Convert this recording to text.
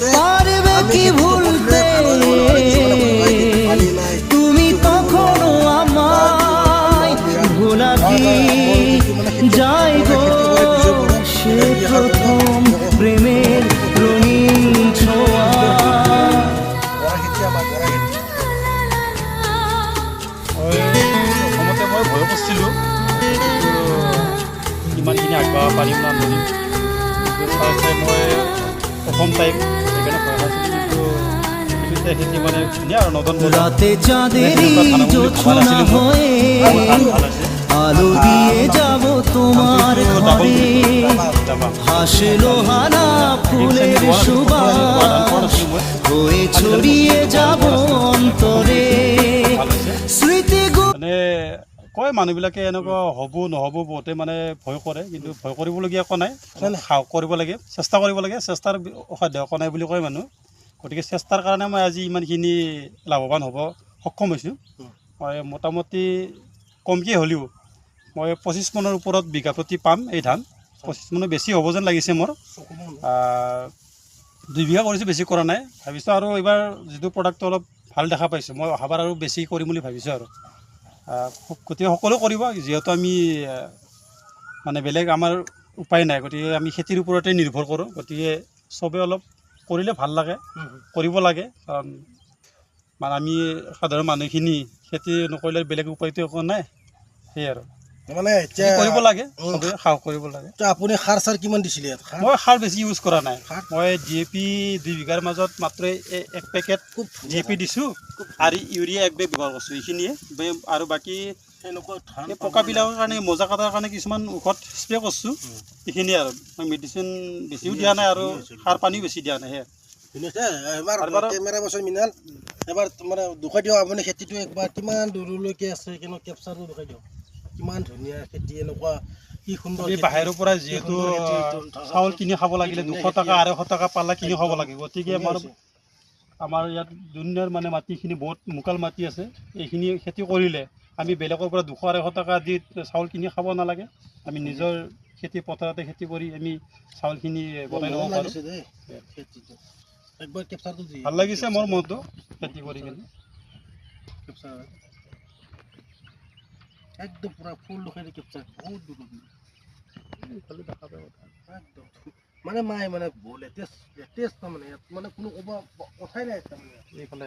পারবে কি ভুলতে তুমি তখনও আমায় ভোলা কি যাই গো সে প্রথম প্রেমের রঙিন ছোঁয়া। প্ৰথমতে মই ভয় কৰিছিলোঁ ইমানখিনি আগবাঢ়িব পাৰিম না নোৱাৰিম, কিন্তু চাই মই প্ৰথম টাইম সেইকাৰণে ভয় খাইছিলোঁ। কিন্তু খেতি মানে ধুনীয়া আৰু নদন রাতে চাঁদেরই জোছনা হয়ে আলো দিয়ে যাব তোমার ঘরে, হাসলো হানা ফুলের সুবাস হয়ে ছড়িয়ে যাব অন্তরে স্মৃতিগুলো। মানে কয় মানুহবিলাকে এনেকুৱা হ'ব নহ'ব বহুতে মানে ভয় কৰে, কিন্তু ভয় কৰিবলগীয়া একো নাই, সাহস কৰিব লাগে, চেষ্টা কৰিব লাগে, চেষ্টাৰ অসাধ্য একো নাই বুলি কয় মানুহ। গতিকে চেষ্টাৰ কাৰণে মই আজি ইমানখিনি লাভৱান হ'ব সক্ষম হৈছোঁ। মই মোটামুটি কমকৈ হ'লেও মই 25 মোনৰ ওপৰত বিঘা প্ৰতি পাম এই ধান। 25 মোনৰ বেছি হ'ব যেন লাগিছে মোৰ। 2 বিঘা কৰিছোঁ, বেছি কৰা নাই। ভাবিছোঁ আৰু এইবাৰ যিটো প্ৰডাক্টটো অলপ ভাল দেখা পাইছোঁ, মই অহাবাৰ আৰু বেছি কৰিম বুলি ভাবিছোঁ আৰু। গতিকে সকলো কৰিব, যিহেতু আমি মানে বেলেগ আমাৰ উপায় নাই, গতিকে আমি খেতিৰ ওপৰতে নিৰ্ভৰ কৰোঁ। গতিকে চবেই অলপ কৰিলে ভাল লাগে, কৰিব লাগে, কাৰণ মানে আমি সাধাৰণ মানুহখিনি খেতি নকৰিলে বেলেগ উপায়টো একো নাই, সেয়াই আৰু মানে এতিয়া কৰিব লাগে, চবেই সাহস কৰিব লাগে। আপুনি সাৰ চাৰ কিমান দিছিলে ইয়াত? মই সাৰ বেছি ইউজ কৰা নাই। মই DAP 2 বিঘাৰ মাজত মাত্ৰ 1 পেকেট DAP দিছোঁ আৰু ইউৰিয়া 1 বেগ ব্যৱহাৰ কৰিছোঁ, এইখিনিয়ে। আৰু বাকী এই পকাবিলাকৰ কাৰণে, মজা কটাৰ কাৰণে কিছুমান ঔষধ স্প্ৰে কৰিছোঁ, এইখিনিয়ে আৰু। মই মেডিচিন বেছিও দিয়া নাই আৰু সাৰ পানীও বেছি দিয়া নাই। এবাৰ কেমেৰা বছৰ মিনাল এবাৰ মানে দুখাই দিয়ক আপুনি খেতিটো একবাৰ কিমান দূৰলৈকে আছে, কেনেকুৱা কেপচাৰটো দুখাই দিয়ক, কিমান ধুনীয়া খেতি, এনেকুৱা কি সুন্দৰ। আমি বাহিৰৰ পৰা যিহেতু চাউল কিনি খাব লাগিলে 200 টকা 250 টকা পাল্লা কিনি খাব লাগে, গতিকে আমাৰ ইয়াত দুনিয়াৰ মানে মাটিখিনি বহুত মোকাল মাটি আছে, এইখিনি খেতি কৰিলে আমি বেলেগৰ পৰা 200-250 টকা দি চাউল কিনি খাব নালাগে। আমি নিজৰ খেতি পথাৰতে খেতি কৰি আমি চাউলখিনি বনাই ল'ব পাৰোঁ। একবাৰ কেপচাৰটো ভাল লাগিছে মোৰ মনটো খেতি কৰি কিনে। কেপচাৰ একদম পুৰা ফুল দুখাই কেপচাৰ বহুত দূৰ দেখা পাব একদম মানে মায়ে মানে লেটেষ্ট তাৰমানে ইয়াত মানে কোনো ক'ব কথাই নাই তাৰমানে। এইফালে